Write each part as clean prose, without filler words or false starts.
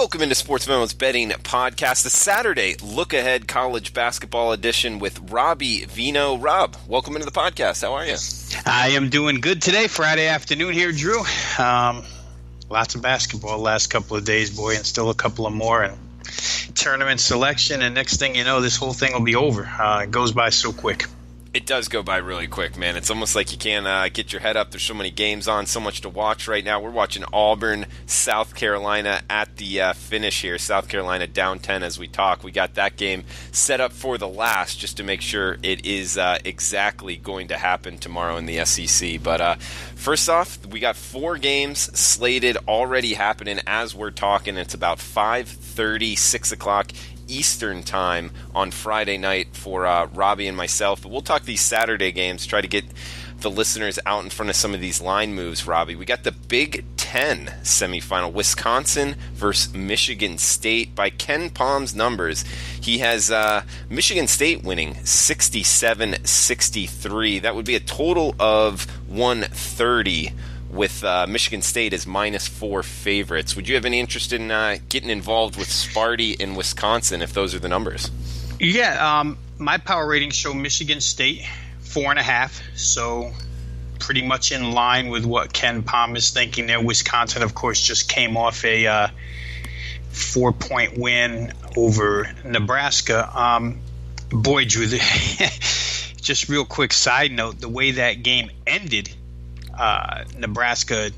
Welcome into Sportsmemo's betting podcast, the Saturday look-ahead college basketball edition with Robbie Veno. Rob, welcome into the podcast. How are you? I am doing good today, Friday afternoon here, Drew. Lots of basketball last couple of days, boy, and still a couple of more. And tournament selection, and next thing you know, this whole thing will be over. It goes by so quick. It does go by really quick, man. It's almost like you can't get your head up. There's so many games on, so much to watch right now. We're watching Auburn, South Carolina at the finish here. South Carolina down 10 as we talk. We got that game set up for the last just to make sure it is exactly going to happen tomorrow in the SEC. But first off, we got 4 games slated already happening as we're talking. It's about 5:30, 6 o'clock Eastern time on Friday night for Robbie and myself. But we'll talk these Saturday games, try to get the listeners out in front of some of these line moves, Robbie. We got the Big Ten semifinal, Wisconsin versus Michigan State. By Ken Palm's numbers, he has Michigan State winning 67-63. That would be a total of 130 with Michigan State as -4 favorites. Would you have any interest in getting involved with Sparty in Wisconsin if those are the numbers? Yeah, my power ratings show Michigan State 4.5, so pretty much in line with what Ken Palm is thinking there. Wisconsin, of course, just came off a 4-point win over Nebraska. Boy, Drew, just real quick side note, the way that game ended, Nebraska,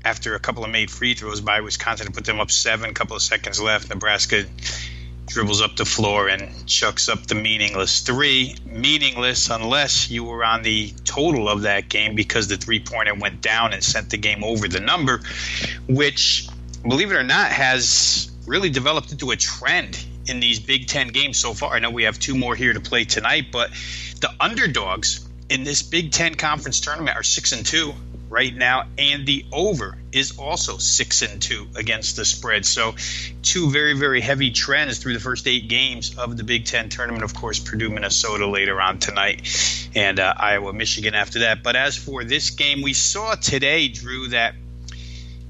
after a couple of made free throws by Wisconsin to put them up 7, couple of seconds left, Nebraska dribbles up the floor and chucks up the meaningless 3. Meaningless unless you were on the total of that game, because the three-pointer went down and sent the game over the number, which, believe it or not, has really developed into a trend in these Big Ten games so far. I know we have 2 more here to play tonight, but the underdogs in this Big Ten conference tournament are 6-2 right now, and the over is also 6-2 against the spread. So 2 very, very heavy trends through the first 8 games of the Big Ten tournament. Of course, Purdue, Minnesota later on tonight, and Iowa, Michigan after that. But as for this game, we saw today, Drew, that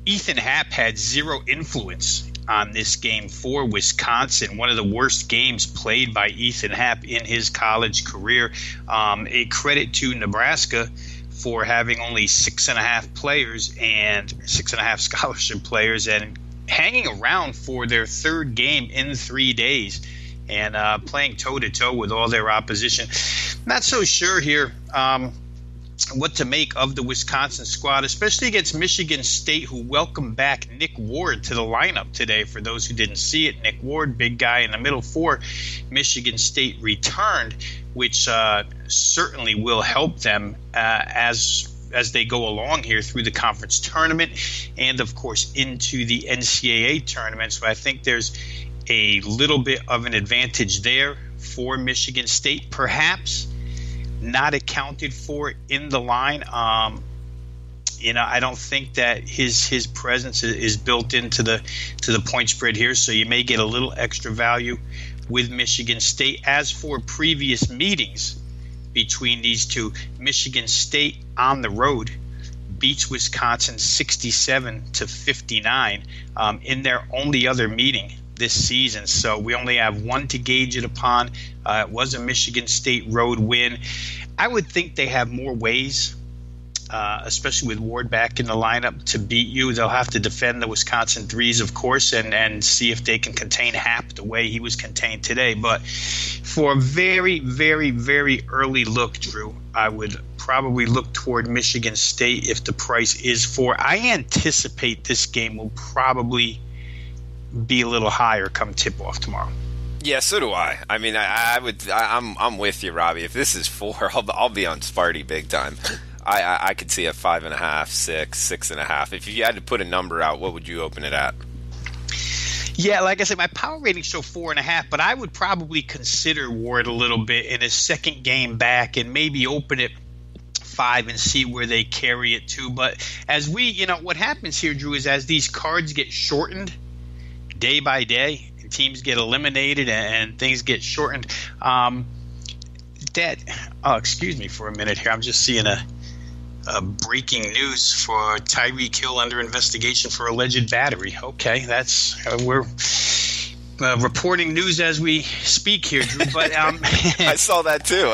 Ethan Happ had 0 influence on this game for Wisconsin. One of the worst games played by Ethan Happ in his college career. A credit to Nebraska for having only 6.5 players and 6.5 scholarship players, and hanging around for their 3rd game in 3 days, and playing toe-to-toe with all their opposition. Not so sure here what to make of the Wisconsin squad, especially against Michigan State, who welcomed back Nick Ward to the lineup today. For those who didn't see it, Nick Ward, big guy in the middle for Michigan State, returned, which certainly will help them as they go along here through the conference tournament and, of course, into the NCAA tournament. So I think there's a little bit of an advantage there for Michigan State, perhaps not accounted for in the line. I don't think that his presence is built into the point spread here, so you may get a little extra value with Michigan State. As for previous meetings between these two, Michigan State on the road beats Wisconsin 67-59 in their only other meeting this season. So we only have one to gauge it upon. It was a Michigan State road win. I would think they have more ways, especially with Ward back in the lineup, to beat you. They'll have to defend the Wisconsin threes, of course, and see if they can contain Happ the way he was contained today. But for a very, very, very early look, Drew, I would probably look toward Michigan State if the price is 4. I anticipate this game will probably be a little higher come tip-off tomorrow. Yeah, so do I. I mean, I'm with you, Robbie. If this is 4, I'll be on Sparty big time. I could see a 5.5, 6, 6.5. If you had to put a number out, what would you open it at? Yeah, like I said, my power ratings show 4.5, but I would probably consider Ward a little bit in his second game back and maybe open it 5 and see where they carry it to. But as what happens here, Drew, is as these cards get shortened day by day, teams get eliminated and things get shortened. Excuse me for a minute here. I'm just seeing Breaking news for Tyreek Hill under investigation for alleged battery. Okay, that's we're reporting news as we speak here, Drew. But I saw that too.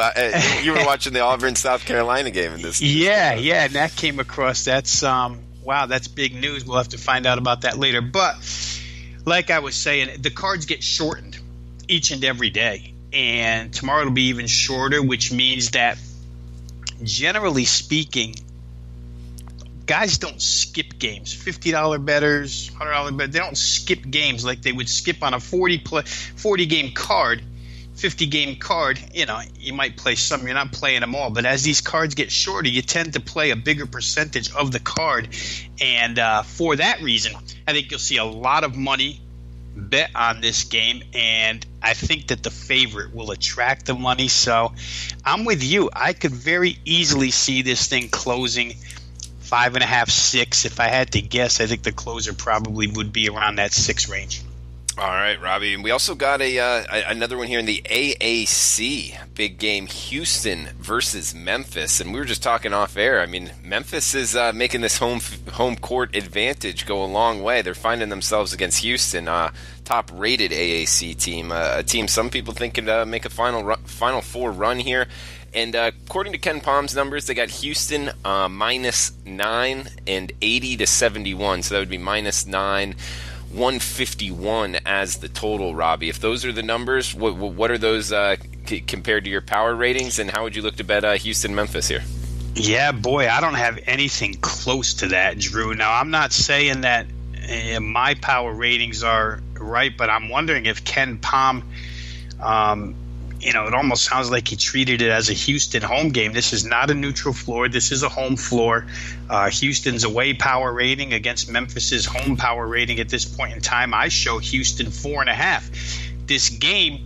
You were watching the Auburn South Carolina game in this. Yeah, and that came across. That's wow, that's big news. We'll have to find out about that later. But like I was saying, the cards get shortened each and every day, and tomorrow it'll be even shorter, which means that generally speaking, guys don't skip games. $50 bettors, $100 bettors, they don't skip games like they would skip on a 40-game card, 50-game card. You know, you might play some, you're not playing them all. But as these cards get shorter, you tend to play a bigger percentage of the card. And for that reason, I think you'll see a lot of money bet on this game, and I think that the favorite will attract the money. So I'm with you. I could very easily see this thing closing 5.5, 6. If I had to guess, I think the closer probably would be around that 6 range. All right, Robbie. And we also got another one here in the AAC. Big game, Houston versus Memphis. And we were just talking off air. I mean, Memphis is making this home court advantage go a long way. They're finding themselves against Houston, top-rated AAC team, a team some people think could make a Final Four run here. And according to Ken Palm's numbers, they got Houston -9 and 80-71. So that would be -9. 151 as the total, Robbie. If those are the numbers, what are those compared to your power ratings, and how would you look to bet Houston-Memphis here? Yeah, boy, I don't have anything close to that, Drew. Now, I'm not saying that my power ratings are right, but I'm wondering if Ken Palm, it almost sounds like he treated it as a Houston home game. This is not a neutral floor. This is a home floor. Houston's away power rating against Memphis's home power rating at this point in time, I show Houston 4.5. This game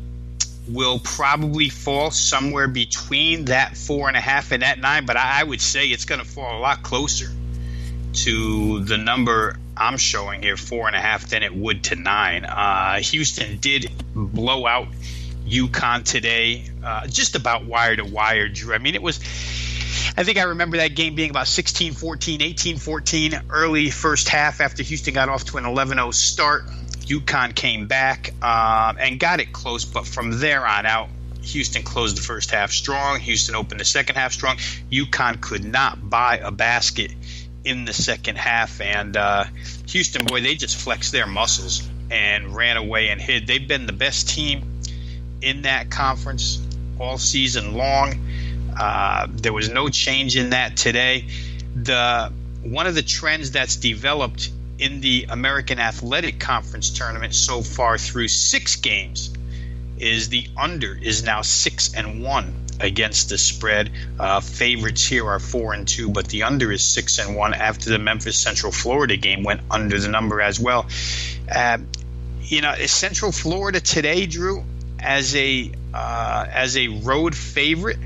will probably fall somewhere between that 4.5 and that 9, but I would say it's going to fall a lot closer to the number I'm showing here, 4.5, than it would to 9. Houston did blow out UConn today, just about wire to wire, Drew. I mean, I think I remember that game being about 16-14, 18-14, early first half after Houston got off to an 11-0 start. UConn came back and got it close, but from there on out, Houston closed the first half strong. Houston opened the second half strong. UConn could not buy a basket in the second half, and Houston, boy, they just flexed their muscles and ran away and hid. They've been the best team in that conference all season long. There was no change in that today. One of the trends that's developed in the American Athletic Conference tournament so far through 6 games is the under is now 6-1 against the spread. Favorites here are 4-2, but the under is 6-1 after the Memphis Central Florida game went under the number as well. Central Florida today, Drew, as a road favorite,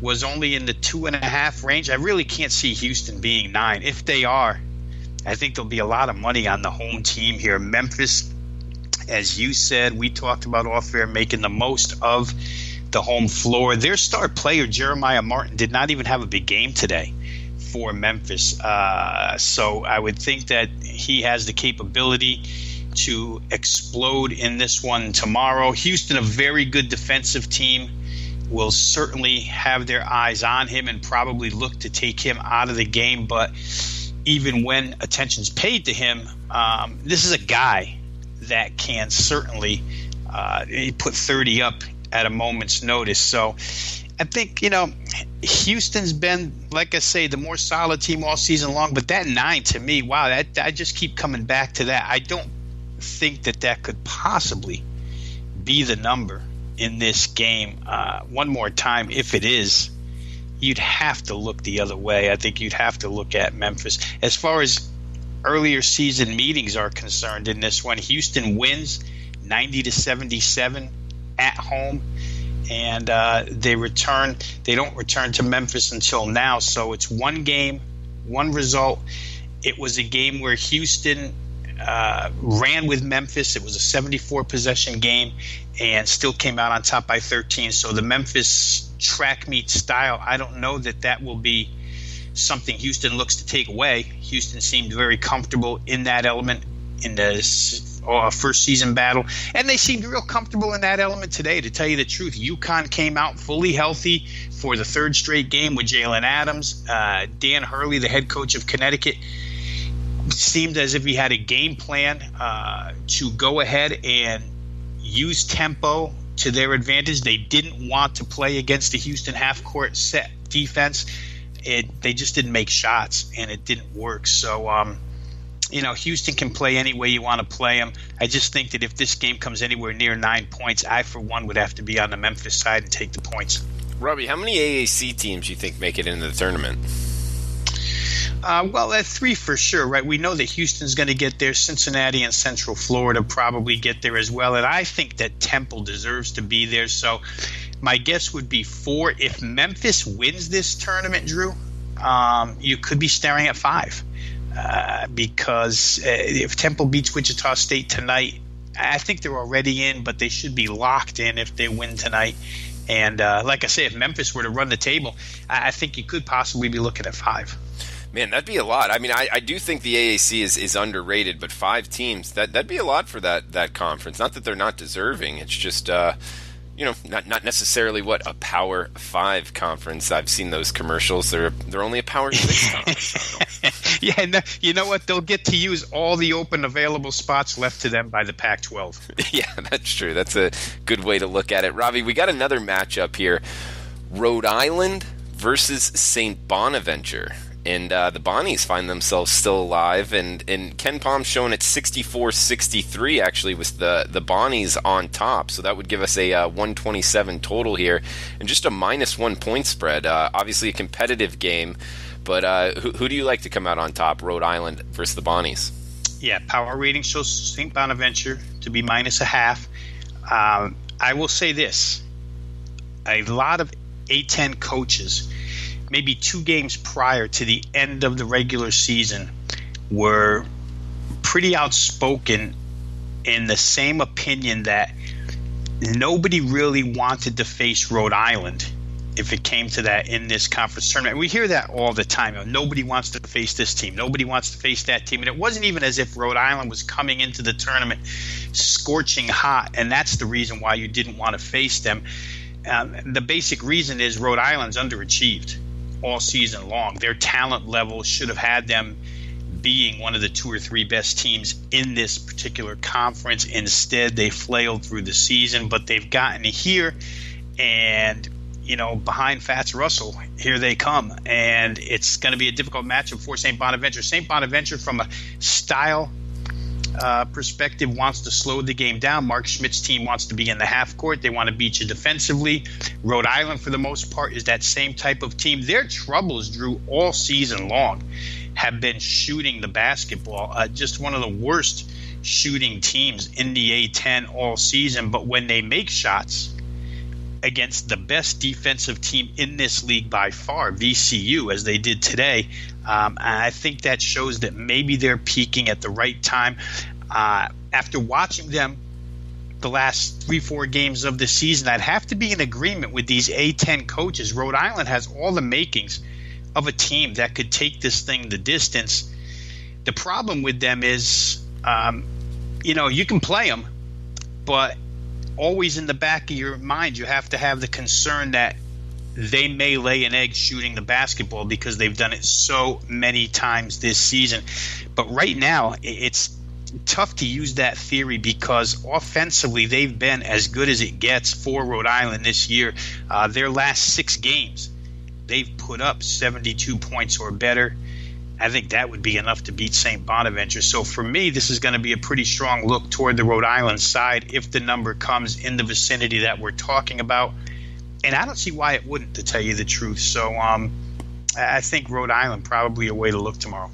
was only in the 2.5 range. I really can't see Houston being 9. If they are, I think there'll be a lot of money on the home team here. Memphis, as you said, we talked about off air, making the most of the home floor. Their star player, Jeremiah Martin, did not even have a big game today for Memphis. So I would think that he has the capability to explode in this one tomorrow. Houston, a very good defensive team, will certainly have their eyes on him and probably look to take him out of the game. But even when attention's paid to him, this is a guy that can certainly put 30 up at a moment's notice. So I think, Houston's been, like I say, the more solid team all season long. But that 9, to me, wow, I just keep coming back to that. I don't think that could possibly be the number in this game. One more time, if it is, you'd have to look the other way. I think you'd have to look at Memphis. As far as earlier season meetings are concerned in this one, Houston wins 90-77 at home, and they don't return to Memphis until now. So it's one game, one result. It was a game where Houston ran with Memphis. It was a 74 possession game and still came out on top by 13. So the Memphis track meet style, I don't know that will be something Houston looks to take away. Houston seemed very comfortable in that element in the first season battle, and they seemed real comfortable in that element today, to tell you the truth. UConn came out fully healthy for the third straight game with Jalen Adams. Dan Hurley, the head coach of Connecticut, seemed as if he had a game plan to go ahead and use tempo to their advantage. They didn't want to play against the Houston half-court set defense. They just didn't make shots, and it didn't work. So, Houston can play any way you want to play them. I just think that if this game comes anywhere near 9 points, I, for one, would have to be on the Memphis side and take the points. Robbie, how many AAC teams do you think make it into the tournament? Well, at 3 for sure, right? We know that Houston's going to get there. Cincinnati and Central Florida probably get there as well. And I think that Temple deserves to be there. So my guess would be 4. If Memphis wins this tournament, Drew, you could be staring at 5. Because if Temple beats Wichita State tonight, I think they're already in, but they should be locked in if they win tonight. And like I say, if Memphis were to run the table, I think you could possibly be looking at 5. Man, that'd be a lot. I mean, I do think the AAC is underrated, but 5 teams, that'd be a lot for that conference. Not that they're not deserving. It's just, not necessarily a Power 5 conference. I've seen those commercials. They're only a Power 6 conference. Yeah, and you know what? They'll get to use all the open available spots left to them by the Pac-12. Yeah, that's true. That's a good way to look at it. Robbie, we got another matchup here. Rhode Island versus St. Bonaventure. And the Bonnies find themselves still alive, and Ken Palm's showing it 64-63 actually with the Bonnies on top, so that would give us a 127 total here, and just a -1 point spread. Obviously a competitive game, but who do you like to come out on top, Rhode Island versus the Bonnies? Yeah, power rating shows St. Bonaventure to be -0.5. I will say this. A lot of A-10 coaches, maybe 2 games prior to the end of the regular season, were pretty outspoken in the same opinion that nobody really wanted to face Rhode Island if it came to that in this conference tournament. We hear that all the time. Nobody wants to face this team. Nobody wants to face that team. And it wasn't even as if Rhode Island was coming into the tournament scorching hot, and that's the reason why you didn't want to face them. The basic reason is Rhode Island's underachieved all season long. Their talent level should have had them being one of the 2 or 3 best teams in this particular conference. Instead, they flailed through the season, but they've gotten here, and behind Fats Russell, here they come, and it's going to be a difficult matchup for St. Bonaventure. St. Bonaventure, from a style perspective, wants to slow the game down. Mark Schmidt's team wants to be in the half court. They want to beat you defensively. Rhode Island, for the most part, is that same type of team. Their troubles, Drew, all season long have been shooting the basketball. Just one of the worst shooting teams in the A-10 all season. But when they make shots against the best defensive team in this league by far, VCU, as they did today, I think that shows that maybe they're peaking at the right time. After watching them the last 3-4 games of the season, I'd have to be in agreement with these A-10 coaches. Rhode Island has all the makings of a team that could take this thing the distance. The problem with them is, you can play them, but always in the back of your mind, you have to have the concern that they may lay an egg shooting the basketball because they've done it so many times this season. But right now, it's tough to use that theory because offensively, they've been as good as it gets for Rhode Island this year. Their last 6 games, they've put up 72 points or better. I think that would be enough to beat St. Bonaventure. So for me, this is going to be a pretty strong look toward the Rhode Island side if the number comes in the vicinity that we're talking about. And I don't see why it wouldn't, to tell you the truth. So I think Rhode Island probably a way to look tomorrow.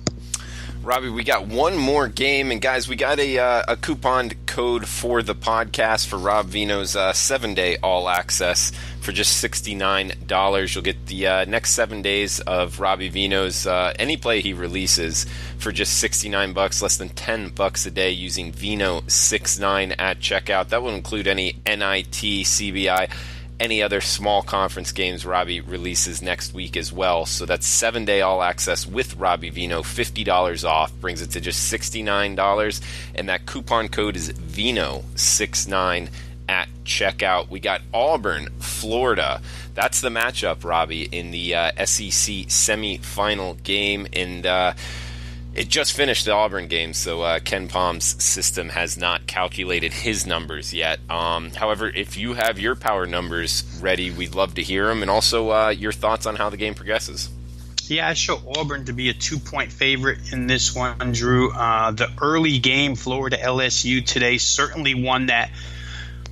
Robbie, we got one more game, and guys, we got a coupon code for the podcast for Rob Veno's 7-day all access for just $69. You'll get the next 7 days of Robbie Veno's any play he releases for just $69, less than $10 a day, using Veno69 at checkout. That will include any NIT, CBI, any other small conference games Robbie releases next week as well. So that's 7-day all access with Robbie Veno, $50 off, brings it to just $69, and that coupon code is Veno69 at checkout. We got Auburn, Florida. That's the matchup, Robbie, in the SEC semifinal game, and it just finished the Auburn game, so Ken Palm's system has not calculated his numbers yet. However, if you have your power numbers ready, we'd love to hear them, and also your thoughts on how the game progresses. Yeah, I show Auburn to be a 2-point favorite in this one, Drew. The early game, Florida LSU today, certainly one that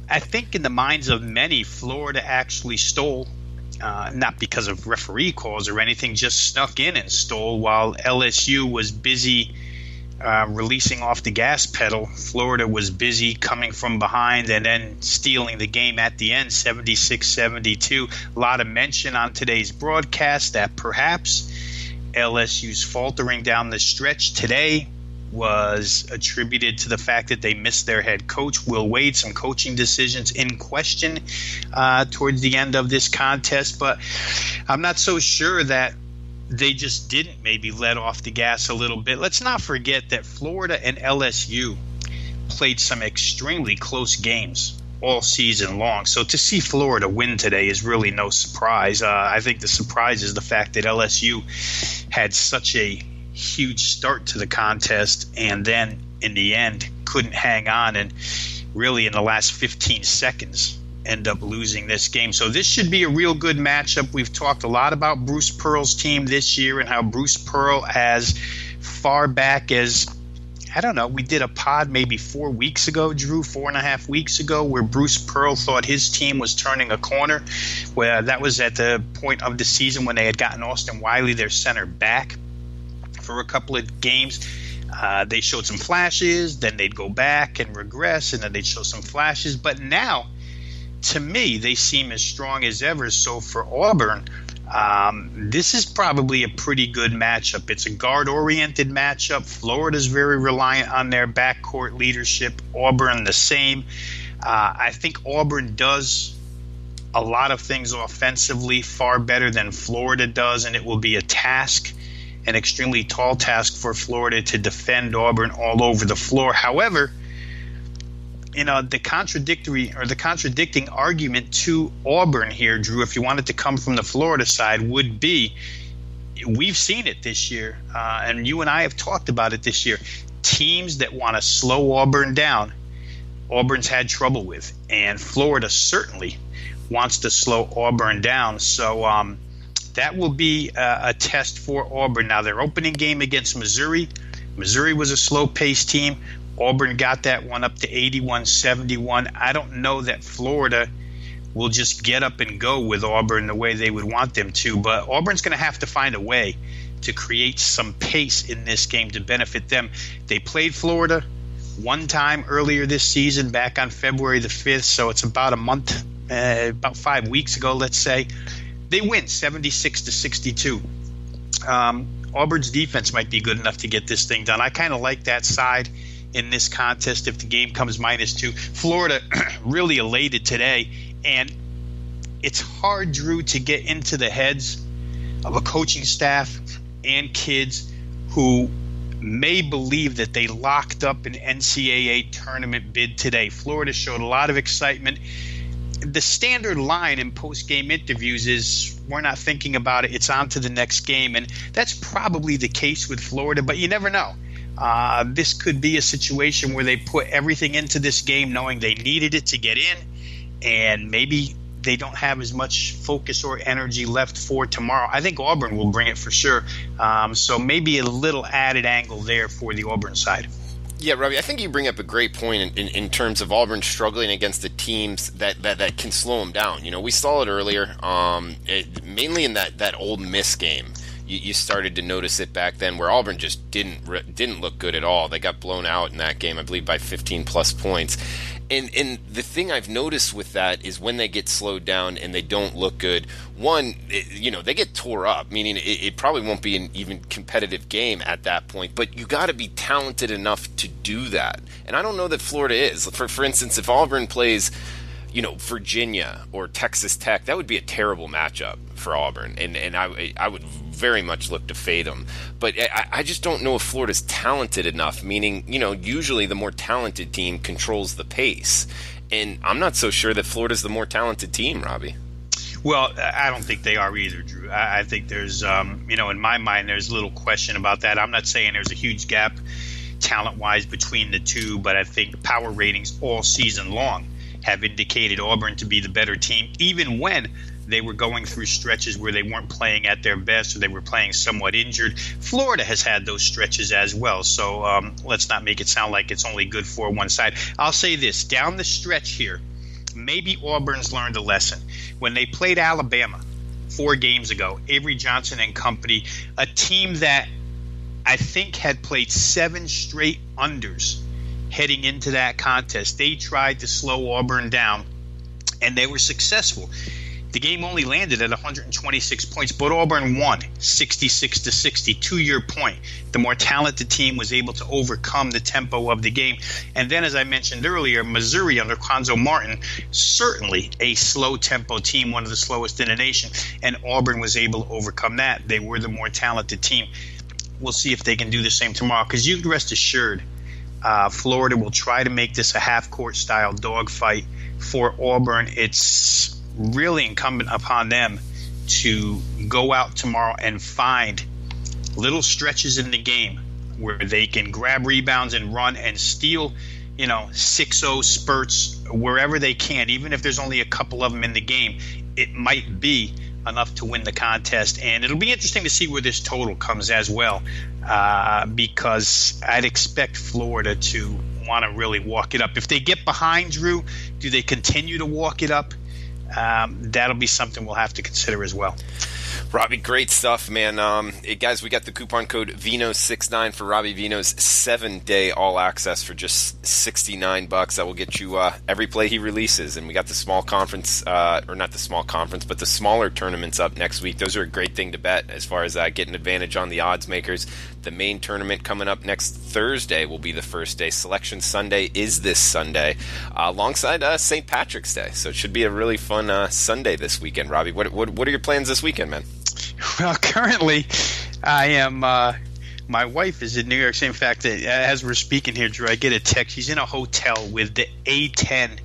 I think in the minds of many, Florida actually stole. Not because of referee calls or anything, just snuck in and stole while LSU was busy releasing off the gas pedal. Florida was busy coming from behind and then stealing the game at the end, 76-72. A lot of mention on today's broadcast that perhaps LSU's faltering down the stretch today was attributed to the fact that they missed their head coach, Will Wade, some coaching decisions in question towards the end of this contest. But I'm not so sure that they just didn't maybe let off the gas a little bit. Let's not forget that Florida and LSU played some extremely close games all season long. So to see Florida win today is really no surprise. I think the surprise is the fact that LSU had such a huge start to the contest and then in the end couldn't hang on, and really in the last 15 seconds end up losing this game. So this should be a real good matchup. We've talked a lot about Bruce Pearl's team this year and how Bruce Pearl, as far back as, I don't know, we did a pod maybe 4 weeks ago, Drew, 4.5 weeks ago, where Bruce Pearl thought his team was turning a corner, where that was at the point of the season when they had gotten Austin Wiley, their center, back for a couple of games. They showed some flashes, then they'd go back and regress, and then they'd show some flashes. But now, to me, they seem as strong as ever. So for Auburn, this is probably a pretty good matchup. It's a guard-oriented matchup. Florida's very reliant on their backcourt leadership. Auburn the same. I think Auburn does a lot of things offensively far better than Florida does, and it will be a task, an extremely tall task for Florida to defend Auburn all over the floor. However, the contradicting argument to Auburn here, Drew, if you wanted to come from the Florida side, would be, we've seen it this year, and you and I have talked about it this year. Teams that want to slow Auburn down, Auburn's had trouble with, and Florida certainly wants to slow Auburn down. So that will be a test for Auburn. Now, their opening game against Missouri was a slow-paced team. Auburn got that one up to 81-71. I don't know that Florida will just get up and go with Auburn the way they would want them to, but Auburn's going to have to find a way to create some pace in this game to benefit them. They played Florida one time earlier this season, back on February the 5th, so it's about a month, about 5 weeks ago, let's say. They win 76-62. Auburn's defense might be good enough to get this thing done. I kind of like that side in this contest if the game comes -2. Florida really elated today, and it's hard, Drew, to get into the heads of a coaching staff and kids who may believe that they locked up an NCAA tournament bid today. Florida showed a lot of excitement. The standard line in post-game interviews is, we're not thinking about it, it's on to the next game, and that's probably the case with Florida, but you never know. This could be a situation where they put everything into this game knowing they needed it to get in, and maybe they don't have as much focus or energy left for tomorrow. I think Auburn will bring it for sure, so maybe a little added angle there for the Auburn side. Yeah, Robbie, I think you bring up a great point in terms of Auburn struggling against the teams that can slow them down. We saw it earlier, mainly in that Ole Miss game. You started to notice it back then, where Auburn just didn't look good at all. They got blown out in that game, I believe, by 15-plus points. And the thing I've noticed with that is when they get slowed down and they don't look good, one, they get tore up, meaning it probably won't be an even competitive game at that point, but you got to be talented enough to do that. And I don't know that Florida is. For instance, if Auburn plays Virginia or Texas Tech, that would be a terrible matchup for Auburn, and I would very much look to fade them. But I just don't know if Florida's talented enough, meaning, usually the more talented team controls the pace. And I'm not so sure that Florida's the more talented team, Robbie. Well, I don't think they are either, Drew. I think there's, in my mind, there's little question about that. I'm not saying there's a huge gap talent-wise between the two, but I think power ratings all season long have indicated Auburn to be the better team, even when they were going through stretches where they weren't playing at their best or they were playing somewhat injured. Florida has had those stretches as well, so let's not make it sound like it's only good for one side. I'll say this, down the stretch here, maybe Auburn's learned a lesson. When they played Alabama 4 games ago, Avery Johnson and company, a team that I think had played 7 straight unders heading into that contest, they tried to slow Auburn down, and they were successful. The game only landed at 126 points, but Auburn won 66-60. To your point, the more talented team was able to overcome the tempo of the game. And then, as I mentioned earlier, Missouri under Cuonzo Martin, certainly a slow tempo team, one of the slowest in the nation, and Auburn was able to overcome that. They were the more talented team. We'll see if they can do the same tomorrow, because you can rest assured Florida will try to make this a half-court style dogfight for Auburn. It's really incumbent upon them to go out tomorrow and find little stretches in the game where they can grab rebounds and run and steal, 6-0 spurts wherever they can. Even if there's only a couple of them in the game, it might be enough to win the contest. And it'll be interesting to see where this total comes as well, because I'd expect Florida to want to really walk it up. If they get behind, Drew, do they continue to walk it up? That'll be something we'll have to consider as well. Robbie, great stuff, man. Guys, we got the coupon code Veno69 for Robbie Veno's 7-day all access for just $69. That will get you every play he releases. And we got the small conference, or not the small conference, but the smaller tournaments up next week. Those are a great thing to bet as far as getting advantage on the odds makers. The main tournament coming up next Thursday will be the first day. Selection Sunday is this Sunday, alongside St. Patrick's Day. So it should be a really fun Sunday this weekend. Robbie, what are your plans this weekend, man? Well, currently, I am. My wife is in New York City. In fact, as we're speaking here, Drew, I get a text. She's in a hotel with the A10.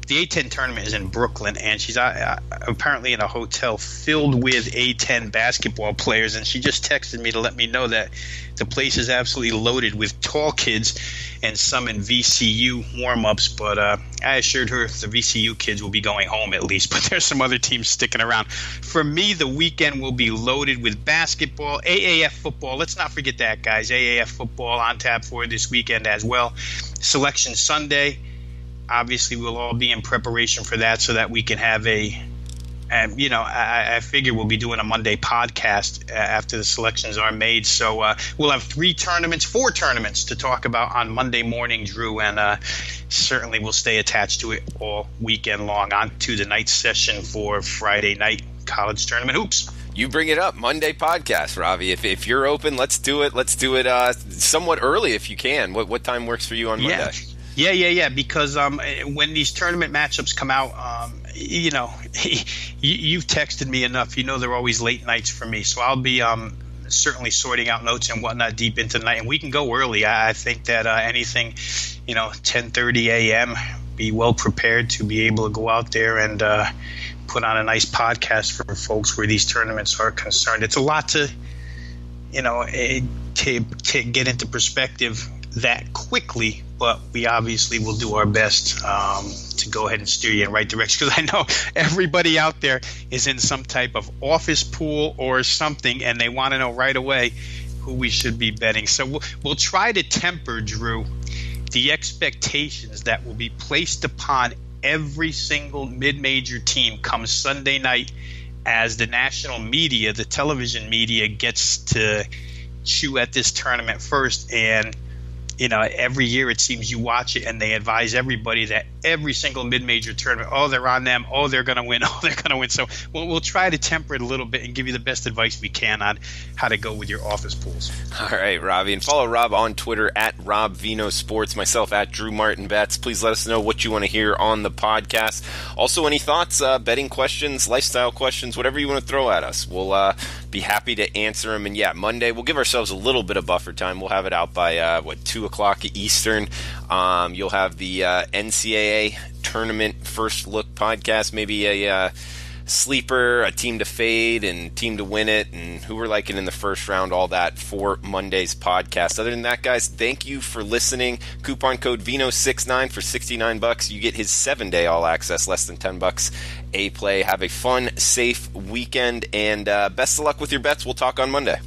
The A10 tournament is in Brooklyn, and she's apparently in a hotel filled with A10 basketball players. And she just texted me to let me know that the place is absolutely loaded with tall kids and some in VCU warm-ups. But I assured her the VCU kids will be going home at least. But there's some other teams sticking around. For me, the weekend will be loaded with basketball, AAF football. Let's not forget that, guys. AAF football on tap for this weekend as well. Selection Sunday. Obviously, we'll all be in preparation for that so that we can have I figure we'll be doing a Monday podcast after the selections are made. So we'll have 4 tournaments to talk about on Monday morning, Drew, and certainly we'll stay attached to it all weekend long. On to the night session for Friday night college tournament hoops. You bring it up, Monday podcast, Robbie. If you're open, let's do it. Let's do it somewhat early if you can. What time works for you on Monday? Yeah. Because when these tournament matchups come out, you've texted me enough. They're always late nights for me. So I'll be certainly sorting out notes and whatnot deep into the night. And we can go early. I think that anything, 10:30 a.m., be well prepared to be able to go out there and put on a nice podcast for folks where these tournaments are concerned. It's a lot to get into perspective that quickly, but we obviously will do our best to go ahead and steer you in the right direction, because I know everybody out there is in some type of office pool or something, and they want to know right away who we should be betting. So we'll try to temper, Drew, the expectations that will be placed upon every single mid-major team come Sunday night as the national media, the television media, gets to chew at this tournament first. And every year it seems you watch it and they advise everybody that every single mid-major tournament, they're on them, they're going to win, they're going to win. So we'll try to temper it a little bit and give you the best advice we can on how to go with your office pools. All right, Robbie. And follow Rob on Twitter at Rob Veno Sports, myself at Drew Martin Betts. Please let us know what you want to hear on the podcast. Also, any thoughts, betting questions, lifestyle questions, whatever you want to throw at us. We'll be happy to answer them. And yeah, Monday, we'll give ourselves a little bit of buffer time. We'll have it out by, 2 o'clock Eastern. You'll have the NCAA tournament first look podcast, maybe a sleeper, a team to fade, and team to win it, and who we're liking in the first round, all that for Monday's podcast. Other than that, guys, thank you for listening. Coupon code VENO69 for $69. You get his 7-day all access, less than $10 a play. Have a fun, safe weekend, and best of luck with your bets. We'll talk on Monday.